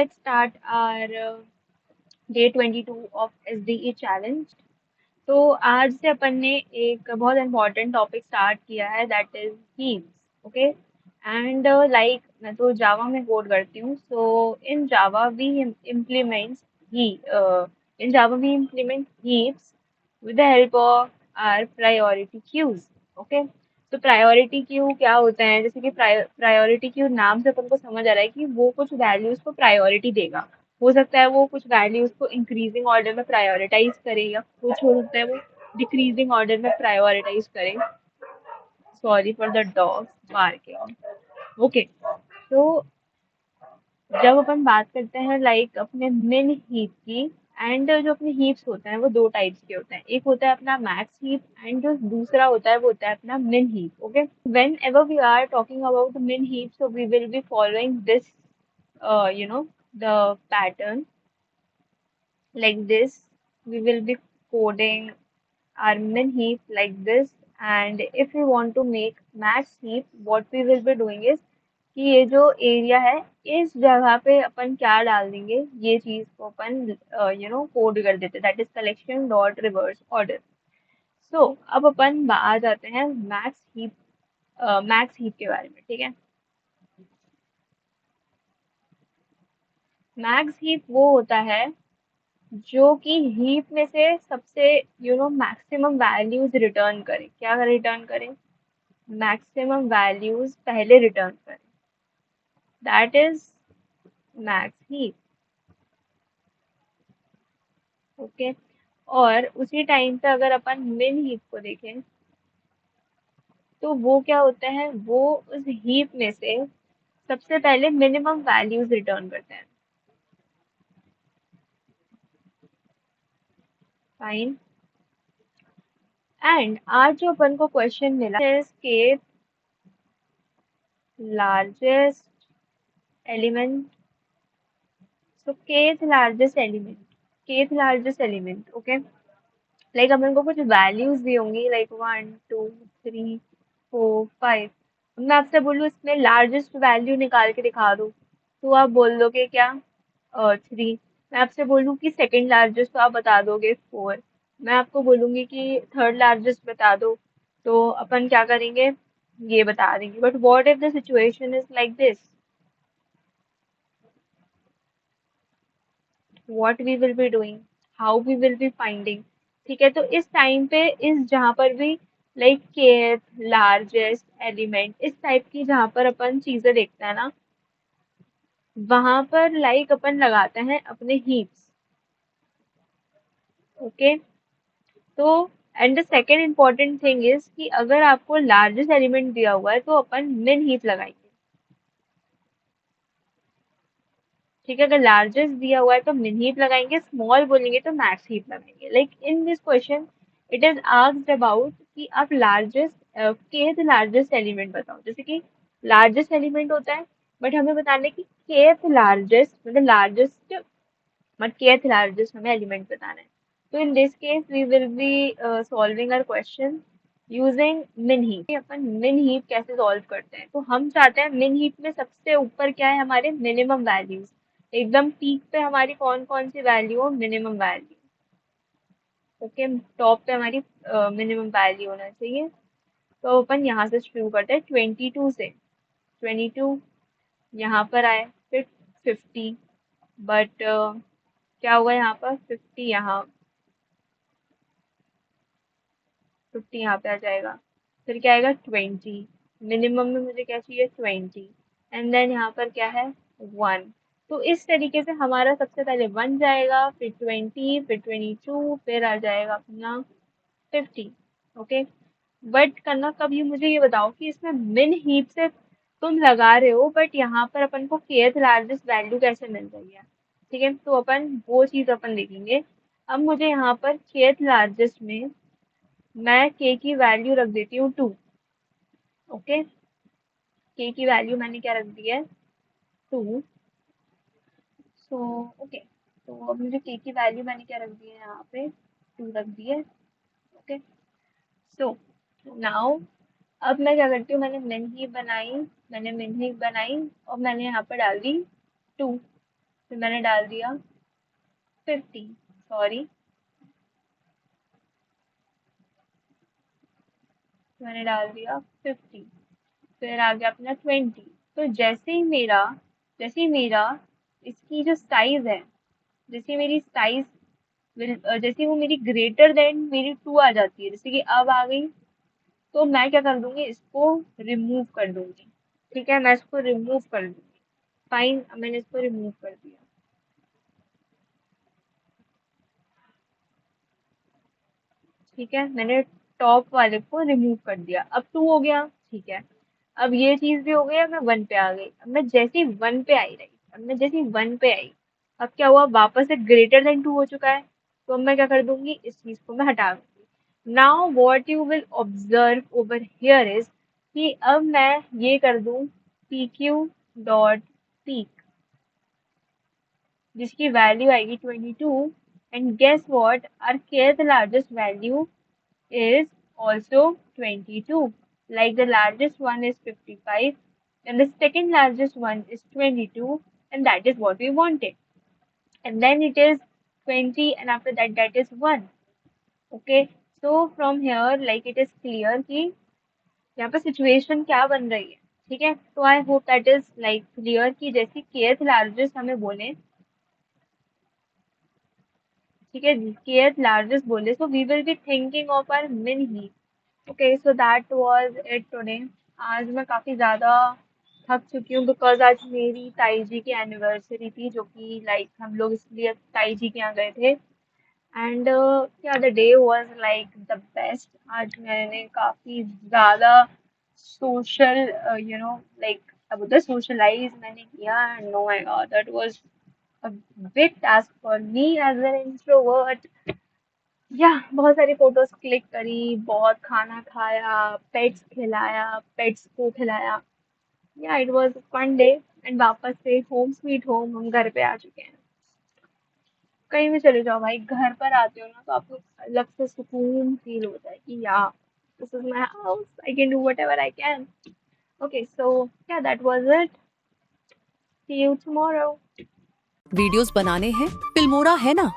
Let's start our day 22 of SDE challenge. तो आज से अपन ने एक बहुत important टॉपिक स्टार्ट किया है, that is heaps. Okay. And like मैं तो जावा में कोड करती हूँ. So in Java we implements he in Java we implement heaps with the help of our priority queues. Okay. तो प्रायोरिटी क्यू क्या होता है? जैसे कि प्रायोरिटी क्यू नाम से अपन को समझ आ रहा है कि वो कुछ वैल्यूज को प्रायोरिटी देगा. हो सकता है वो कुछ वैल्यूज को इंक्रीजिंग ऑर्डर में प्रायोरिटाइज करे, या कुछ हो सकता है वो डिक्रीजिंग ऑर्डर में प्रायोरिटाइज करे. Sorry for the dogs barking. Okay. तो जब अपन बात करते हैं लाइक अपने मिन हीप की, एंड जो अपने हीप्स होते हैं वो दो टाइप्स के होते हैं. एक होता है अपना मैक्स हीप, एंड जो दूसरा होता है वो होता है अपना min heap. Okay. Whenever we are talking about min heap, so we will be following this the pattern like this. We will be coding our min heap like this, and if we want to make max heap, what we will be doing is कि ये जो area है इस जगह पे अपन क्या डाल देंगे, ये चीज को अपन कोड कर देते, that is collection dot reverse order. So अब अपन आ जाते हैं मैक्स हीप के बारे में. ठीक है. मैक्स हीप वो होता है जो कि हीप में से सबसे मैक्सिमम वैल्यूज रिटर्न करे. क्या रिटर्न करे? मैक्सिमम वैल्यूज पहले रिटर्न करे, that is max heap. Okay. और उसी टाइम पे अगर अपन मिन हीप को देखें, तो वो क्या होता है? वो उस हीप में से सबसे पहले मिनिमम वैल्यूज रिटर्न करते हैं. फाइन. एंड आज जो अपन को क्वेश्चन मिला है के largest element. So kth largest element. kth largest element. Okay. Like अपन को कुछ वैल्यूज दी होंगी लाइक 1 2 3 4 5. मैं आपसे बोलूँ इसमें लार्जेस्ट वैल्यू निकाल के दिखा दो, तो आप बोल दोगे क्या? 3. मैं आपसे बोलूँ कि सेकंड लार्जेस्ट, तो आप बता दोगे 4. मैं आपको बोलूंगी कि थर्ड लार्जेस्ट बता दो, तो अपन क्या करेंगे? ये बता देंगे. But what if the situation is like this? What we will be doing? How we will be finding? ठीक है. तो इस टाइम पे इस जहाँ पर भी लाइक केथ लार्जेस्ट एलिमेंट इस टाइप की जहाँ पर अपन चीजें देखते हैं ना, वहां पर लाइक अपन लगाते हैं अपने हीप्स. ओके. तो and the second important thing is कि अगर आपको लार्जेस्ट एलिमेंट दिया हुआ है तो अपन मिन हीप लगाएंगे. ठीक है. अगर लार्जेस्ट दिया हुआ है तो मिन हीप लगाएंगे, स्मॉल बोलेंगे तो मैक्स हीप लगाएंगे. Like in this question it is asked about कि आप लार्जेस्ट केथ लार्जेस्ट एलिमेंट बताओ. जैसे कि लार्जेस्ट एलिमेंट होता है, बट हमें बताना है कि केथ लार्जेस्ट मतलब लार्जेस्ट, बट केथ लार्जेस्ट हमें एलिमेंट बताना है. तो in this case we will be solving our question using min heap. अपन मिन हीप कैसे सॉल्व करते हैं? तो हम चाहते हैं मिन हीप में सबसे ऊपर क्या है? हमारे मिनिमम वैल्यूज. एकदम पीक पे हमारी कौन कौन सी वैल्यू हो? Minimum value. ओके. टॉप पे हमारी मिनिमम वैल्यू होना चाहिए. तो अपन यहाँ से शुरू करते हैं 22 से. 22 यहाँ पर आए, फिर 50, बट क्या हुआ यहाँ पर? 50 यहाँ, 50 यहाँ पे आ जाएगा. फिर क्या आएगा? 20. मिनिमम में मुझे क्या चाहिए? 20. एंड देन यहाँ पर क्या है? 1. तो इस तरीके से हमारा सबसे पहले 1 जाएगा, फिर 20, फिर 22, फिर आ जाएगा अपना 50. ओके. बट करना कब ये? मुझे ये बताओ कि इसमें मिन हीप से तुम लगा रहे हो, बट यहाँ पर अपन को kth लार्जेस्ट वैल्यू कैसे मिल रही है? ठीक है. तो अपन वो चीज अपन देखेंगे. अब मुझे यहाँ पर kth लार्जेस्ट में मैं k की वैल्यू रख देती हूँ 2. ओके. k की वैल्यू मैंने क्या रख दी है? 2. So okay. तो अब मुझे k की वैल्यू मैंने क्या रख दी है? यहाँ पे 2 रख दी है. ओके. सो नाउ अब मैं क्या करती हूँ? मैंने मिन हीप बनाई और मैंने यहाँ पर डाल दी 2. फिर मैंने डाल दिया 50, सॉरी, मैंने डाल दिया 50। फिर आ गया अपना 20। तो जैसे ही मेरा इसकी जो साइज है, जैसे मेरी साइज जैसे वो मेरी ग्रेटर देन मेरी 2 आ जाती है, जैसे कि अब आ गई, तो मैं क्या कर दूंगी, इसको रिमूव कर दूंगी। ठीक है, मैं इसको रिमूव कर दूंगी। फाइन, मैंने इसको रिमूव कर दिया। ठीक है, मैंने टॉप वाले को रिमूव कर दिया। अब 2 हो गया। ठीक है, अब ये चीज भी हो गई। अब मैं 1 पे आ गई। अब मैं जैसे ही 1 पे आई रही, अब मैं जैसे ही 1 पे आई, अब क्या हुआ, वापस से ग्रेटर देन 2 हो चुका है। तो अब मैं क्या कर दूंगी, इस चीज को मैं हटा दूंगी। Now what you will observe over here is कि अब मैं ये कर दूं pq डॉट पीक, जिसकी वैल्यू आएगी 22। And guess what, our kth largest value is also 22. Like the largest one is 55 and the second largest one is 22, and that is what we wanted. And then it is 20, and after that that is 1. Okay. So from here like it is clear कि यहाँ पे situation क्या बन रही है। ठीक है, तो I hope that is like clear कि जैसे kth लार्जेस्ट हमें बोले, ठीक है, kth लार्जेस्ट बोले, so we will be thinking of our min he. Okay, so that was it today. आज मैं काफ़ी ज़्यादा थक चुकी हूँ बिकॉज आज मेरी ताई जी की एनिवर्सरी थी, जो कि लाइक हम लोग इसलिए ताई जी के यहाँ गए थे। एंड या the day was like the best. आज मैंने काफ़ी ज़्यादा सोशल लाइक अब उधर सोशलाइज मैंने किया। And no my god, that was a big task for me as an introvert. Yeah बहुत सारी फोटोज क्लिक करी, बहुत खाना खाया, पेट्स खिलाया, पेट्स को खिलाया। Yeah it was fun day. And वापस से होम स्वीट होम, हम घर पे आ चुके हैं। कहीं भी चले जाओ भाई, घर पर आते हो ना तो आपको अलग से सुकून फील होता है कि yeah this is my house, I can do whatever I can. Okay, so yeah that was it. See you tomorrow. Videos बनाने हैं, फिल्मोरा है ना।